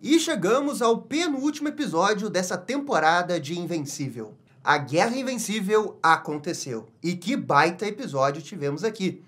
E chegamos ao penúltimo episódio dessa temporada de Invencível. A Guerra Invencível aconteceu. E que baita episódio tivemos aqui.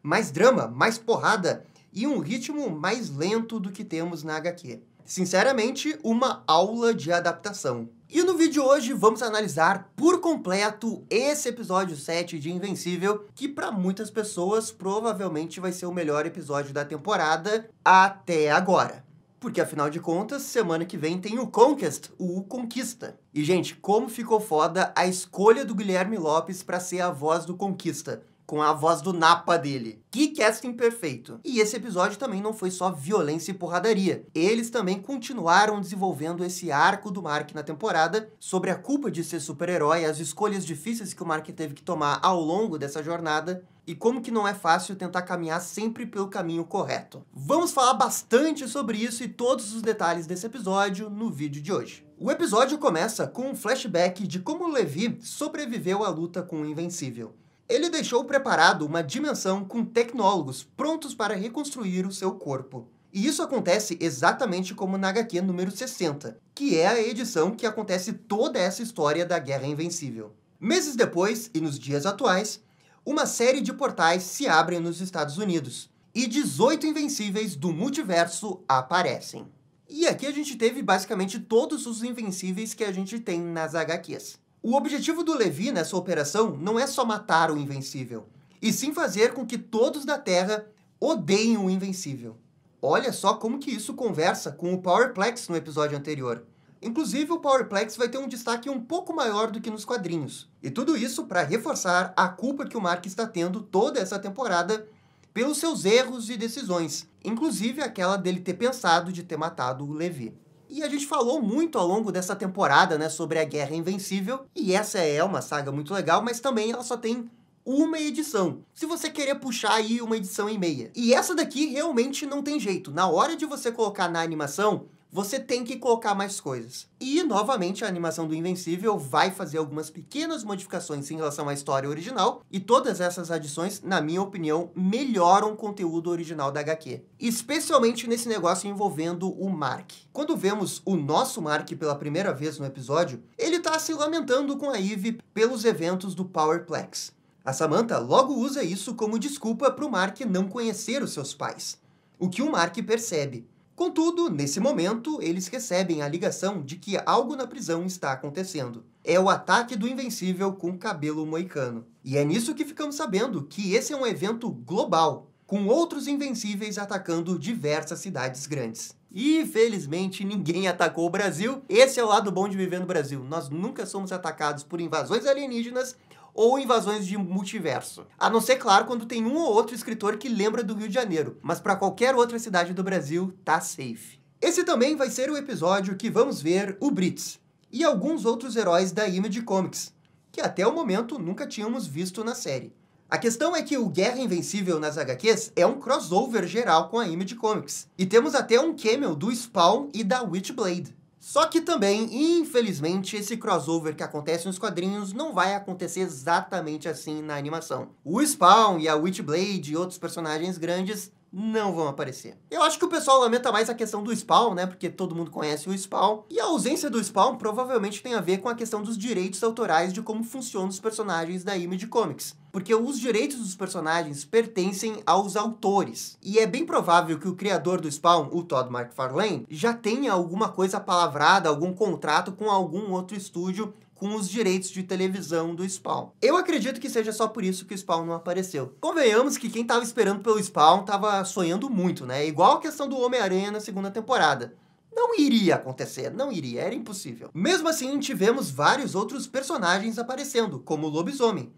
Mais drama, mais porrada e um ritmo mais lento do que temos na HQ. Sinceramente, uma aula de adaptação. E no vídeo de hoje vamos analisar por completo esse episódio 7 de Invencível, que para muitas pessoas provavelmente vai ser o melhor episódio da temporada até agora. Porque, afinal de contas, semana que vem tem o Conquest, o Conquista. E, gente, como ficou foda a escolha do Guilherme Lopes para ser a voz do Conquista, com a voz do Napa dele. Que casting perfeito! E esse episódio também não foi só violência e porradaria. Eles também continuaram desenvolvendo esse arco do Mark na temporada, sobre a culpa de ser super-herói, as escolhas difíceis que o Mark teve que tomar ao longo dessa jornada, e como que não é fácil tentar caminhar sempre pelo caminho correto. Vamos falar bastante sobre isso e todos os detalhes desse episódio no vídeo de hoje. O episódio começa com um flashback de como o Levi sobreviveu à luta com o Invencível. Ele deixou preparado uma dimensão com tecnólogos prontos para reconstruir o seu corpo. E isso acontece exatamente como na HQ número 60, que é a edição que acontece toda essa história da Guerra Invencível. Meses depois, e nos dias atuais, uma série de portais se abrem nos Estados Unidos, e 18 Invencíveis do multiverso aparecem. E aqui a gente teve basicamente todos os Invencíveis que a gente tem nas HQs. O objetivo do Levi nessa operação não é só matar o Invencível, e sim fazer com que todos da Terra odeiem o Invencível. Olha só como que isso conversa com o Powerplex no episódio anterior. Inclusive, o Powerplex vai ter um destaque um pouco maior do que nos quadrinhos. E tudo isso para reforçar a culpa que o Mark está tendo toda essa temporada pelos seus erros e decisões, inclusive aquela dele ter pensado de ter matado o Levi. E a gente falou muito ao longo dessa temporada, né, sobre a Guerra Invencível, e essa é uma saga muito legal, mas também ela só tem uma edição, se você querer puxar aí uma edição e meia. E essa daqui realmente não tem jeito, na hora de você colocar na animação, você tem que colocar mais coisas. E, novamente, a animação do Invencível vai fazer algumas pequenas modificações em relação à história original, e todas essas adições, na minha opinião, melhoram o conteúdo original da HQ. Especialmente nesse negócio envolvendo o Mark. Quando vemos o nosso Mark pela primeira vez no episódio, ele tá se lamentando com a Eve pelos eventos do Powerplex. A Samantha logo usa isso como desculpa para o Mark não conhecer os seus pais, o que o Mark percebe. Contudo, nesse momento, eles recebem a ligação de que algo na prisão está acontecendo. É o ataque do Invencível com cabelo moicano. E é nisso que ficamos sabendo que esse é um evento global, com outros Invencíveis atacando diversas cidades grandes. E, felizmente, ninguém atacou o Brasil. Esse é o lado bom de viver no Brasil. Nós nunca somos atacados por invasões alienígenas ou invasões de multiverso. A não ser, claro, quando tem um ou outro escritor que lembra do Rio de Janeiro, mas para qualquer outra cidade do Brasil, tá safe. Esse também vai ser o episódio que vamos ver o Brits e alguns outros heróis da Image Comics, que até o momento nunca tínhamos visto na série. A questão é que o Guerra Invencível nas HQs é um crossover geral com a Image Comics, e temos até um cameo do Spawn e da Witchblade. Só que também, infelizmente, esse crossover que acontece nos quadrinhos não vai acontecer exatamente assim na animação. O Spawn e a Witchblade e outros personagens grandes não vão aparecer. Eu acho que o pessoal lamenta mais a questão do Spawn, né? Porque todo mundo conhece o Spawn. E a ausência do Spawn provavelmente tem a ver com a questão dos direitos autorais de como funcionam os personagens da Image Comics. Porque os direitos dos personagens pertencem aos autores. E é bem provável que o criador do Spawn, o Todd McFarlane, já tenha alguma coisa palavrada, algum contrato com algum outro estúdio com os direitos de televisão do Spawn. Eu acredito que seja só por isso que o Spawn não apareceu. Convenhamos que quem tava esperando pelo Spawn tava sonhando muito, né? Igual a questão do Homem-Aranha na segunda temporada. Não iria acontecer, não iria, era impossível. Mesmo assim, tivemos vários outros personagens aparecendo, como o Lobisomem.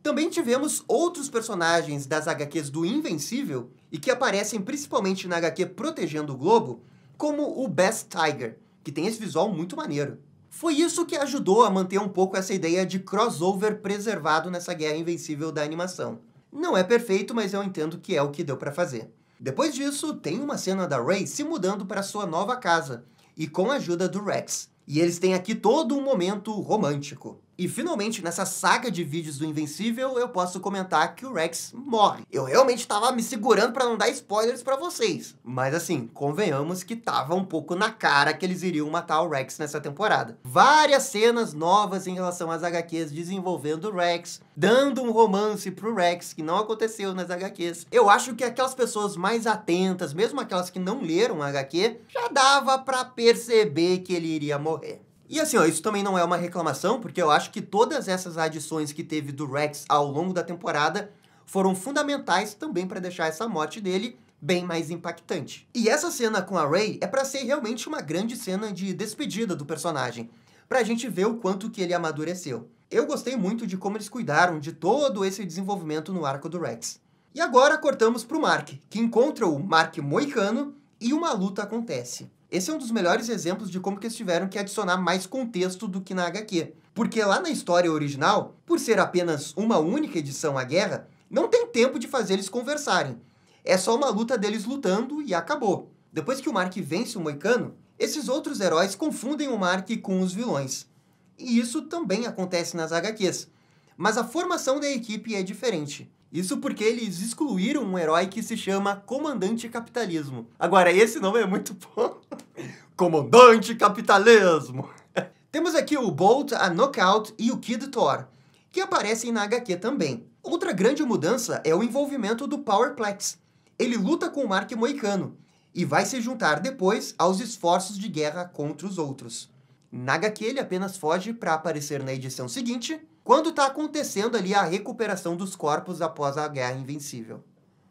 Também tivemos outros personagens das HQs do Invencível, e que aparecem principalmente na HQ Protegendo o Globo, como o Best Tiger, que tem esse visual muito maneiro. Foi isso que ajudou a manter um pouco essa ideia de crossover preservado nessa Guerra Invencível da animação. Não é perfeito, mas eu entendo que é o que deu pra fazer. Depois disso, tem uma cena da Ray se mudando para sua nova casa, e com a ajuda do Rex. E eles têm aqui todo um momento romântico. E finalmente, nessa saga de vídeos do Invencível, eu posso comentar que o Rex morre. Eu realmente tava me segurando pra não dar spoilers pra vocês. Mas assim, convenhamos que tava um pouco na cara que eles iriam matar o Rex nessa temporada. Várias cenas novas em relação às HQs desenvolvendo o Rex, dando um romance pro Rex, que não aconteceu nas HQs. Eu acho que aquelas pessoas mais atentas, mesmo aquelas que não leram a HQ, já dava pra perceber que ele iria morrer. E assim, ó, isso também não é uma reclamação, porque eu acho que todas essas adições que teve do Rex ao longo da temporada foram fundamentais também para deixar essa morte dele bem mais impactante. E essa cena com a Rey é para ser realmente uma grande cena de despedida do personagem, pra gente ver o quanto que ele amadureceu. Eu gostei muito de como eles cuidaram de todo esse desenvolvimento no arco do Rex. E agora cortamos pro Mark, que encontra o Mark Moicano e uma luta acontece. Esse é um dos melhores exemplos de como que eles tiveram que adicionar mais contexto do que na HQ. Porque lá na história original, por ser apenas uma única edição à guerra, não tem tempo de fazer eles conversarem. É só uma luta deles lutando e acabou. Depois que o Mark vence o Moicano, esses outros heróis confundem o Mark com os vilões. E isso também acontece nas HQs. Mas a formação da equipe é diferente. Isso porque eles excluíram um herói que se chama Comandante Capitalismo. Agora, esse nome é muito bom. Comandante Capitalismo. Temos aqui o Bolt, a Knockout e o Kid Thor, que aparecem na HQ também. Outra grande mudança é o envolvimento do Powerplex. Ele luta com o Mark Moicano e vai se juntar depois aos esforços de guerra contra os outros. Na HQ ele apenas foge para aparecer na edição seguinte, quando está acontecendo ali a recuperação dos corpos após a Guerra Invencível.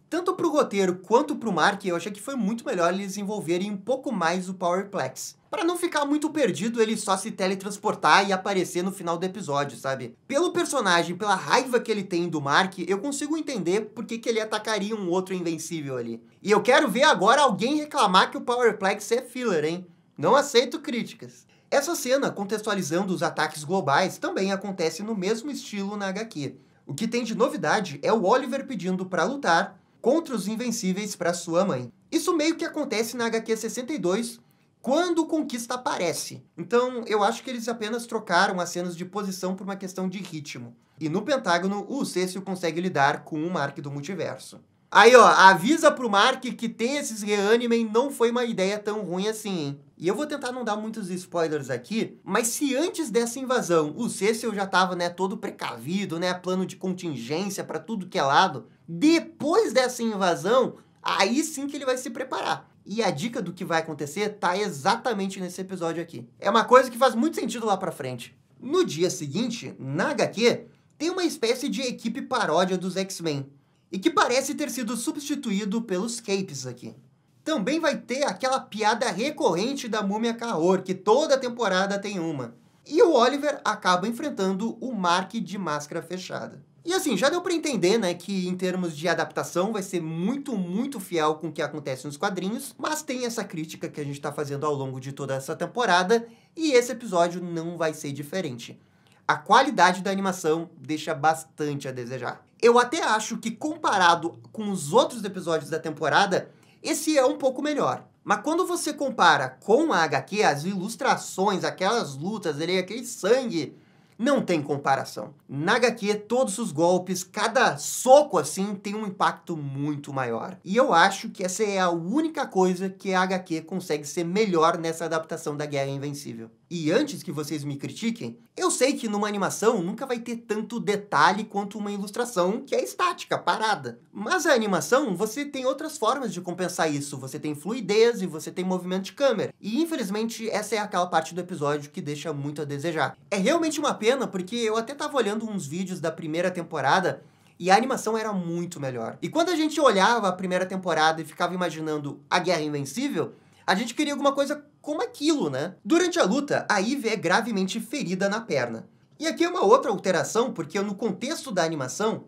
Tanto para o roteiro quanto para o Mark, eu achei que foi muito melhor eles envolverem um pouco mais o Powerplex. Para não ficar muito perdido, ele só se teletransportar e aparecer no final do episódio, sabe? Pelo personagem, pela raiva que ele tem do Mark, eu consigo entender por que ele atacaria um outro Invencível ali. E eu quero ver agora alguém reclamar que o Powerplex é filler, hein? Não aceito críticas. Essa cena, contextualizando os ataques globais, também acontece no mesmo estilo na HQ. O que tem de novidade é o Oliver pedindo para lutar contra os Invencíveis para sua mãe. Isso meio que acontece na HQ 62, quando o Conquista aparece. Então, eu acho que eles apenas trocaram as cenas de posição por uma questão de ritmo. E no Pentágono, o Cecil consegue lidar com o Mark do multiverso. Aí, ó, avisa pro Mark que ter esses reanimen não foi uma ideia tão ruim assim, hein? E eu vou tentar não dar muitos spoilers aqui, mas se antes dessa invasão o Cecil já tava, né, todo precavido, né, plano de contingência para tudo que é lado, depois dessa invasão, aí sim que ele vai se preparar. E a dica do que vai acontecer tá exatamente nesse episódio aqui. É uma coisa que faz muito sentido lá pra frente. No dia seguinte, na HQ, tem uma espécie de equipe paródia dos X-Men, e que parece ter sido substituído pelos Capes aqui. Também vai ter aquela piada recorrente da Múmia Cahor, que toda temporada tem uma. E o Oliver acaba enfrentando o Mark de máscara fechada. E assim, já deu pra entender, né, que em termos de adaptação vai ser muito, muito fiel com o que acontece nos quadrinhos, mas tem essa crítica que a gente tá fazendo ao longo de toda essa temporada, e esse episódio não vai ser diferente. A qualidade da animação deixa bastante a desejar. Eu até acho que, comparado com os outros episódios da temporada, esse é um pouco melhor. Mas quando você compara com a HQ, as ilustrações, aquelas lutas ali, aquele sangue, não tem comparação. Na HQ, todos os golpes, cada soco assim, tem um impacto muito maior. E eu acho que essa é a única coisa que a HQ consegue ser melhor nessa adaptação da Guerra Invencível. E antes que vocês me critiquem, eu sei que numa animação nunca vai ter tanto detalhe quanto uma ilustração que é estática, parada. Mas a animação, você tem outras formas de compensar isso. Você tem fluidez e você tem movimento de câmera. E infelizmente essa é aquela parte do episódio que deixa muito a desejar. É realmente uma pena porque eu até tava olhando uns vídeos da primeira temporada e a animação era muito melhor. E quando a gente olhava a primeira temporada e ficava imaginando a Guerra Invencível, a gente queria alguma coisa como aquilo, né? Durante a luta, a Eve é gravemente ferida na perna. E aqui é uma outra alteração, porque no contexto da animação,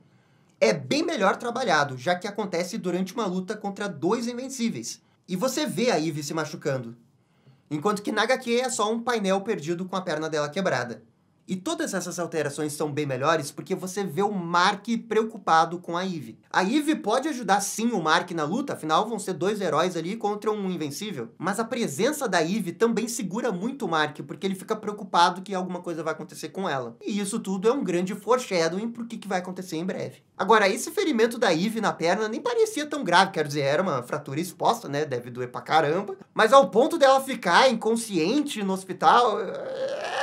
é bem melhor trabalhado, já que acontece durante uma luta contra dois Invencíveis. E você vê a Eve se machucando. Enquanto que na HQ é só um painel perdido com a perna dela quebrada. E todas essas alterações são bem melhores porque você vê o Mark preocupado com a Eve. A Eve pode ajudar sim o Mark na luta, afinal vão ser dois heróis ali contra um invencível. Mas a presença da Eve também segura muito o Mark, porque ele fica preocupado que alguma coisa vai acontecer com ela. E isso tudo é um grande foreshadowing pro que vai acontecer em breve. Agora, esse ferimento da Eve na perna nem parecia tão grave, quero dizer, era uma fratura exposta, né, deve doer pra caramba. Mas ao ponto dela ficar inconsciente no hospital,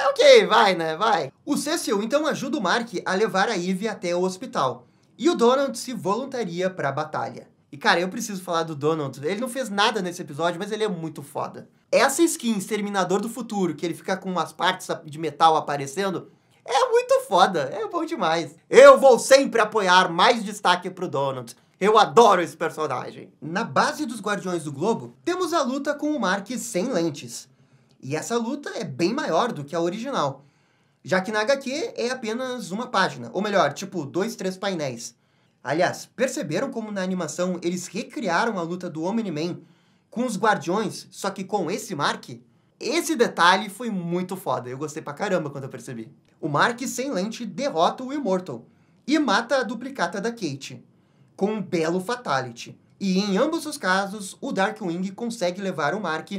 ok, vai, né, vai. O Cecil então ajuda o Mark a levar a Eve até o hospital. E o Donald se voluntaria para a batalha. E cara, eu preciso falar do Donald. Ele não fez nada nesse episódio, mas ele é muito foda. Essa skin Exterminador do Futuro, que ele fica com umas partes de metal aparecendo, é muito foda, é bom demais. Eu vou sempre apoiar mais destaque pro Donald. Eu adoro esse personagem. Na base dos Guardiões do Globo, temos a luta com o Mark sem lentes. E essa luta é bem maior do que a original, já que na HQ é apenas uma página, ou melhor, tipo 2, 3 painéis. Aliás, perceberam como na animação eles recriaram a luta do Omni-Man com os Guardiões, só que com esse Mark? Esse detalhe foi muito foda, eu gostei pra caramba quando eu percebi. O Mark sem lente derrota o Immortal e mata a duplicata da Kate, com um belo fatality. E em ambos os casos, o Darkwing consegue levar o Mark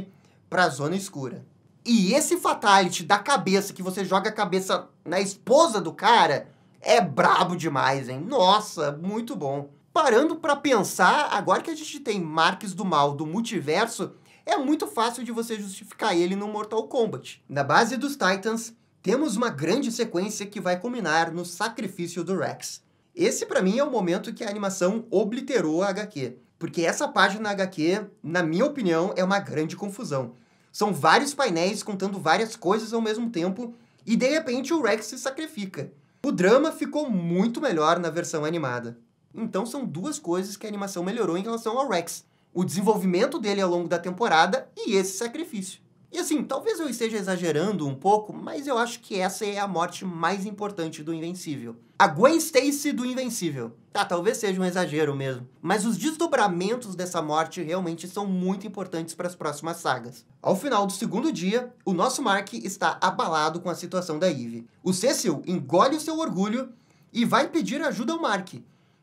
pra zona escura. E esse fatality da cabeça, que você joga a cabeça na esposa do cara, é brabo demais, hein? Nossa, muito bom. Parando pra pensar, agora que a gente tem Marks do Mal do multiverso, é muito fácil de você justificar ele no Mortal Kombat. Na base dos Titans, temos uma grande sequência que vai culminar no sacrifício do Rex. Esse, pra mim, é o momento que a animação obliterou a HQ. Porque essa página HQ, na minha opinião, é uma grande confusão. São vários painéis contando várias coisas ao mesmo tempo e, de repente, o Rex se sacrifica. O drama ficou muito melhor na versão animada. Então, são duas coisas que a animação melhorou em relação ao Rex. O desenvolvimento dele ao longo da temporada e esse sacrifício. E assim, talvez eu esteja exagerando um pouco, mas eu acho que essa é a morte mais importante do Invencível. A Gwen Stacy do Invencível. Tá, talvez seja um exagero mesmo. Mas os desdobramentos dessa morte realmente são muito importantes para as próximas sagas. Ao final do segundo dia, o nosso Mark está abalado com a situação da Eve. O Cecil engole o seu orgulho e vai pedir ajuda ao Mark,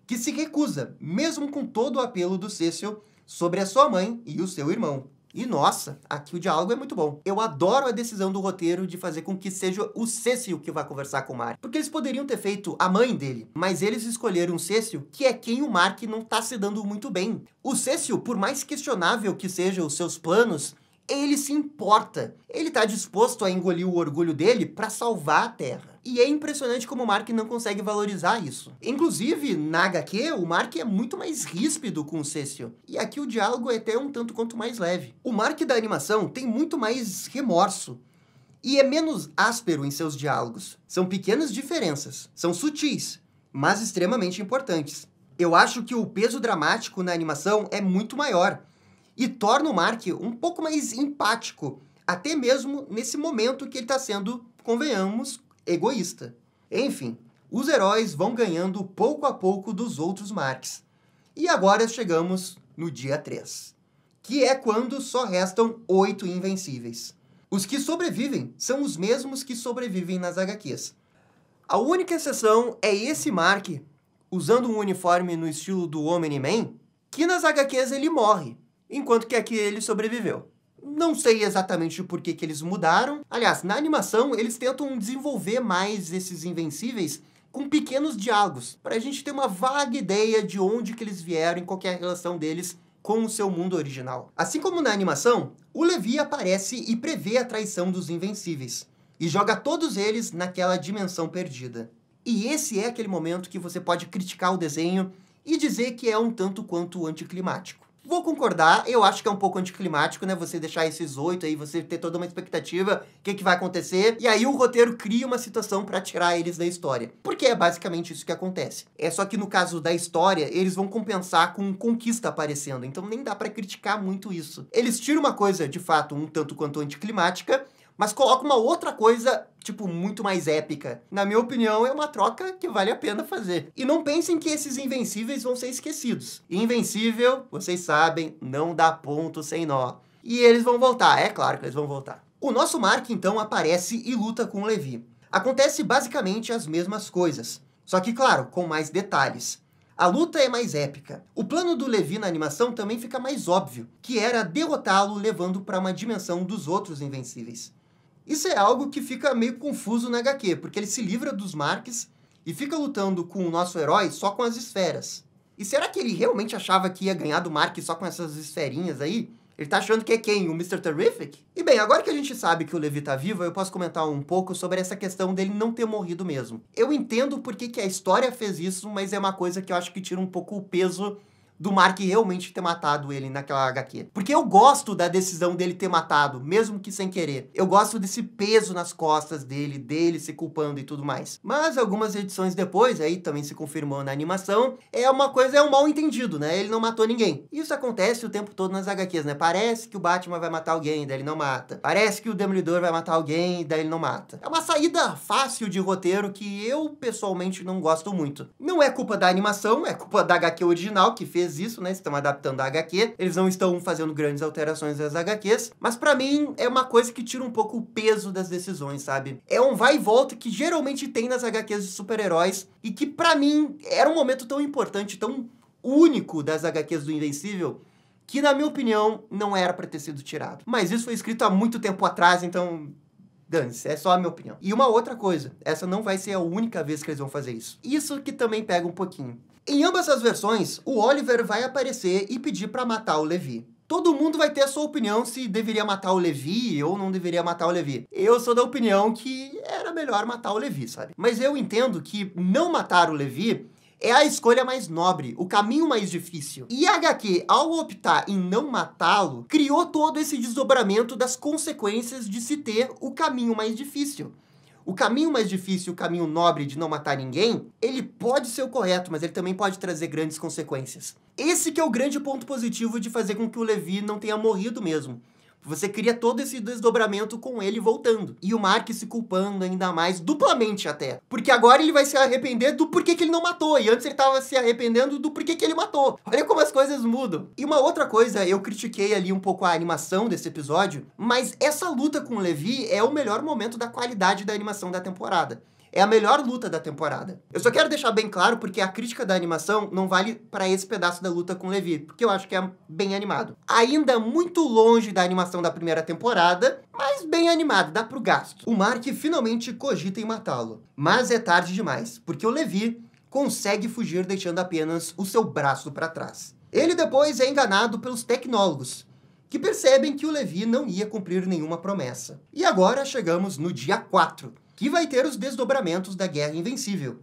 que se recusa, mesmo com todo o apelo do Cecil sobre a sua mãe e o seu irmão. E nossa, aqui o diálogo é muito bom. Eu adoro a decisão do roteiro de fazer com que seja o Cecil que vá conversar com o Mark. Porque eles poderiam ter feito a mãe dele, mas eles escolheram o Cecil, que é quem o Mark não tá se dando muito bem. O Cecil, por mais questionável que sejam os seus planos, ele se importa. Ele tá disposto a engolir o orgulho dele para salvar a Terra. E é impressionante como o Mark não consegue valorizar isso. Inclusive, na HQ, o Mark é muito mais ríspido com o Cecil. E aqui o diálogo é até um tanto quanto mais leve. O Mark da animação tem muito mais remorso. E é menos áspero em seus diálogos. São pequenas diferenças. São sutis, mas extremamente importantes. Eu acho que o peso dramático na animação é muito maior. E torna o Mark um pouco mais empático, até mesmo nesse momento que ele está sendo, convenhamos, egoísta. Enfim, os heróis vão ganhando pouco a pouco dos outros Marks. E agora chegamos no dia 3, que é quando só restam 8 invencíveis. Os que sobrevivem são os mesmos que sobrevivem nas HQs. A única exceção é esse Mark, usando um uniforme no estilo do Omni-Man, que nas HQs ele morre, enquanto que aqui ele sobreviveu. Não sei exatamente por que eles mudaram. Aliás, na animação, eles tentam desenvolver mais esses invencíveis com pequenos diálogos, para a gente ter uma vaga ideia de onde que eles vieram e qual que é a relação deles com o seu mundo original. Assim como na animação, o Levi aparece e prevê a traição dos invencíveis, e joga todos eles naquela dimensão perdida. E esse é aquele momento que você pode criticar o desenho e dizer que é um tanto quanto anticlimático. Vou concordar, eu acho que é um pouco anticlimático, né? Você deixar esses 8 aí, você ter toda uma expectativa, o que vai acontecer, e aí o roteiro cria uma situação pra tirar eles da história. Porque é basicamente isso que acontece. É só que no caso da história, eles vão compensar com conquista aparecendo, então nem dá pra criticar muito isso. Eles tiram uma coisa, de fato, um tanto quanto anticlimática, mas coloca uma outra coisa, tipo, muito mais épica. Na minha opinião, é uma troca que vale a pena fazer. E não pensem que esses invencíveis vão ser esquecidos. Invencível, vocês sabem, não dá ponto sem nó. E eles vão voltar, é claro que eles vão voltar. O nosso Mark, então, aparece e luta com o Levi. Acontece basicamente as mesmas coisas, só que, claro, com mais detalhes. A luta é mais épica. O plano do Levi na animação também fica mais óbvio, que era derrotá-lo levando para uma dimensão dos outros Invencíveis. Isso é algo que fica meio confuso na HQ, porque ele se livra dos Marks e fica lutando com o nosso herói só com as esferas. E será que ele realmente achava que ia ganhar do Mark só com essas esferinhas aí? Ele tá achando que é quem? O Mr. Terrific? E bem, agora que a gente sabe que o Levi tá vivo, eu posso comentar um pouco sobre essa questão dele não ter morrido mesmo. Eu entendo por que a história fez isso, mas é uma coisa que eu acho que tira um pouco o peso do Mark realmente ter matado ele naquela HQ. Porque eu gosto da decisão dele ter matado, mesmo que sem querer. Eu gosto desse peso nas costas dele se culpando e tudo mais. Mas algumas edições depois, aí também se confirmou na animação, é um mal entendido, né? Ele não matou ninguém. Isso acontece o tempo todo nas HQs, né? Parece que o Batman vai matar alguém, daí ele não mata. Parece que o Demolidor vai matar alguém, daí ele não mata. É uma saída fácil de roteiro que eu, pessoalmente, não gosto muito. Não é culpa da animação, é culpa da HQ original, que fez isso, né? Estão adaptando a HQ. Eles não estão fazendo grandes alterações nas HQs, mas pra mim é uma coisa que tira um pouco o peso das decisões, sabe? É um vai e volta que geralmente tem nas HQs de super-heróis e que pra mim era um momento tão importante, tão único das HQs do Invencível, que na minha opinião não era pra ter sido tirado. Mas isso foi escrito há muito tempo atrás, então dane-se, é só a minha opinião. E uma outra coisa, essa não vai ser a única vez que eles vão fazer isso. Isso que também pega um pouquinho. Em ambas as versões, o Oliver vai aparecer e pedir pra matar o Levi. Todo mundo vai ter a sua opinião se deveria matar o Levi ou não deveria matar o Levi. Eu sou da opinião que era melhor matar o Levi, sabe? Mas eu entendo que não matar o Levi é a escolha mais nobre, o caminho mais difícil. E a HQ, ao optar em não matá-lo, criou todo esse desdobramento das consequências de se ter o caminho mais difícil. O caminho mais difícil, o caminho nobre de não matar ninguém, ele pode ser o correto, mas ele também pode trazer grandes consequências. Esse que é o grande ponto positivo de fazer com que o Levi não tenha morrido mesmo. Você cria todo esse desdobramento com ele voltando. E o Mark se culpando ainda mais, duplamente até. Porque agora ele vai se arrepender do porquê que ele não matou. E antes ele estava se arrependendo do porquê que ele matou. Olha como as coisas mudam. E uma outra coisa, eu critiquei ali um pouco a animação desse episódio, mas essa luta com o Levi é o melhor momento da qualidade da animação da temporada. É a melhor luta da temporada. Eu só quero deixar bem claro porque a crítica da animação não vale para esse pedaço da luta com o Levi, porque eu acho que é bem animado. Ainda muito longe da animação da primeira temporada, mas bem animado, dá pro gasto. O Mark finalmente cogita em matá-lo, mas é tarde demais, porque o Levi consegue fugir deixando apenas o seu braço para trás. Ele depois é enganado pelos tecnólogos, que percebem que o Levi não ia cumprir nenhuma promessa. E agora chegamos no dia 4, que vai ter os desdobramentos da Guerra Invencível,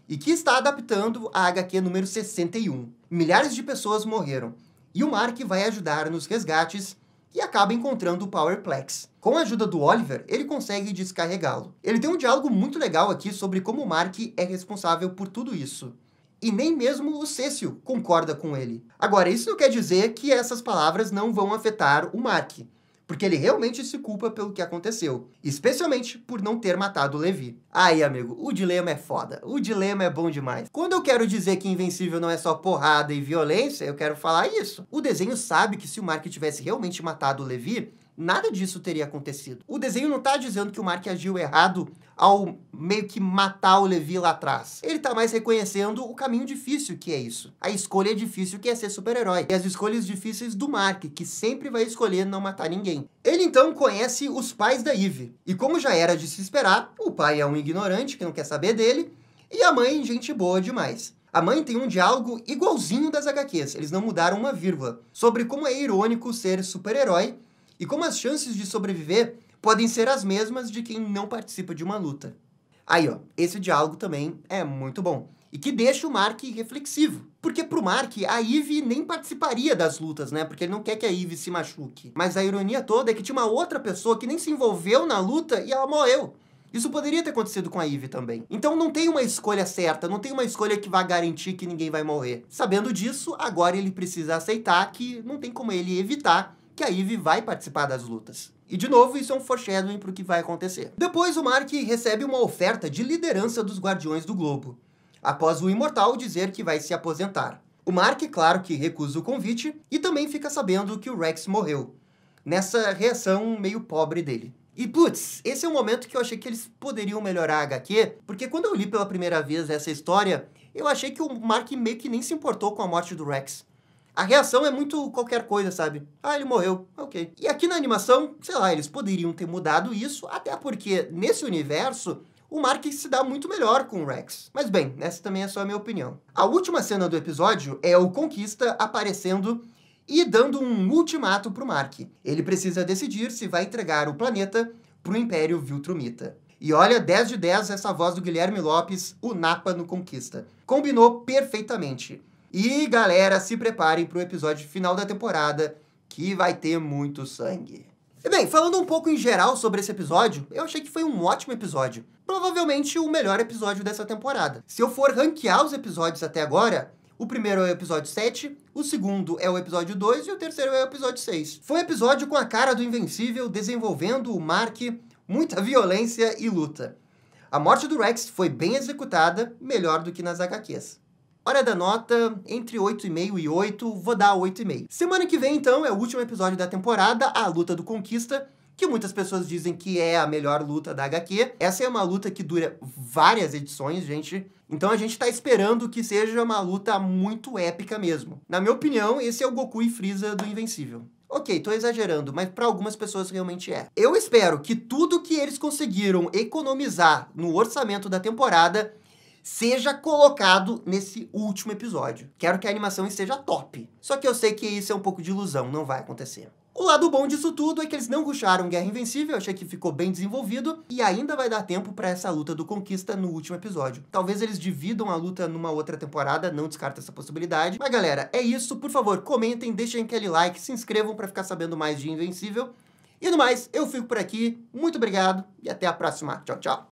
e que está adaptando a HQ número 61. Milhares de pessoas morreram, e o Mark vai ajudar nos resgates e acaba encontrando o Powerplex. Com a ajuda do Oliver, ele consegue descarregá-lo. Ele tem um diálogo muito legal aqui sobre como o Mark é responsável por tudo isso. E nem mesmo o Cecil concorda com ele. Agora, isso não quer dizer que essas palavras não vão afetar o Mark, porque ele realmente se culpa pelo que aconteceu, especialmente por não ter matado o Levi. Aí, amigo, o dilema é foda, o dilema é bom demais. Quando eu quero dizer que Invencível não é só porrada e violência, eu quero falar isso. O desenho sabe que se o Mark tivesse realmente matado o Levi, nada disso teria acontecido. O desenho não tá dizendo que o Mark agiu errado ao meio que matar o Levi lá atrás. Ele tá mais reconhecendo o caminho difícil que é isso. A escolha difícil que é ser super-herói. E as escolhas difíceis do Mark, que sempre vai escolher não matar ninguém. Ele então conhece os pais da Eve. E como já era de se esperar, o pai é um ignorante que não quer saber dele, e a mãe, gente boa demais. A mãe tem um diálogo igualzinho das HQs, eles não mudaram uma vírgula, sobre como é irônico ser super-herói e como as chances de sobreviver podem ser as mesmas de quem não participa de uma luta. Aí, ó, esse diálogo também é muito bom. E que deixa o Mark reflexivo. Porque pro Mark, a Eve nem participaria das lutas, né? Porque ele não quer que a Eve se machuque. Mas a ironia toda é que tinha uma outra pessoa que nem se envolveu na luta e ela morreu. Isso poderia ter acontecido com a Eve também. Então não tem uma escolha certa, não tem uma escolha que vai garantir que ninguém vai morrer. Sabendo disso, agora ele precisa aceitar que não tem como ele evitar que a Eve vai participar das lutas. E, de novo, isso é um foreshadowing para o que vai acontecer. Depois, o Mark recebe uma oferta de liderança dos Guardiões do Globo, após o Imortal dizer que vai se aposentar. O Mark, claro que recusa o convite, e também fica sabendo que o Rex morreu. nessa reação meio pobre dele. E, putz, esse é um momento que eu achei que eles poderiam melhorar a HQ, porque quando eu li pela primeira vez essa história, eu achei que o Mark meio que nem se importou com a morte do Rex. A reação é muito qualquer coisa, sabe? Ah, ele morreu, ok. E aqui na animação, sei lá, eles poderiam ter mudado isso, até porque nesse universo, o Mark se dá muito melhor com o Rex. Mas bem, essa também é só a minha opinião. A última cena do episódio é o Conquista aparecendo e dando um ultimato pro Mark. Ele precisa decidir se vai entregar o planeta pro Império Viltrumita. E olha, 10 de 10 essa voz do Guilherme Lopes, o Napa no Conquista. Combinou perfeitamente. E galera, se preparem pro episódio final da temporada, que vai ter muito sangue. E bem, falando um pouco em geral sobre esse episódio, eu achei que foi um ótimo episódio. Provavelmente o melhor episódio dessa temporada. Se eu for ranquear os episódios até agora, o primeiro é o episódio 7, o segundo é o episódio 2 e o terceiro é o episódio 6. Foi um episódio com a cara do Invencível, desenvolvendo o Mark, muita violência e luta. A morte do Rex foi bem executada, melhor do que nas HQs. Hora da nota, entre 8,5 e 8, vou dar 8,5. Semana que vem, então, é o último episódio da temporada, a luta do Conquista, que muitas pessoas dizem que é a melhor luta da HQ. Essa é uma luta que dura várias edições, gente. Então a gente tá esperando que seja uma luta muito épica mesmo. Na minha opinião, esse é o Goku e Freeza do Invencível. Ok, tô exagerando, mas para algumas pessoas realmente é. Eu espero que tudo que eles conseguiram economizar no orçamento da temporada seja colocado nesse último episódio. Quero que a animação esteja top. Só que eu sei que isso é um pouco de ilusão, não vai acontecer. O lado bom disso tudo é que eles não rusharam Guerra Invencível, eu achei que ficou bem desenvolvido, e ainda vai dar tempo para essa luta do Conquista no último episódio. Talvez eles dividam a luta numa outra temporada, não descarta essa possibilidade. Mas galera, é isso, por favor, comentem, deixem aquele like, se inscrevam para ficar sabendo mais de Invencível. E no mais, eu fico por aqui, muito obrigado e até a próxima. Tchau, tchau.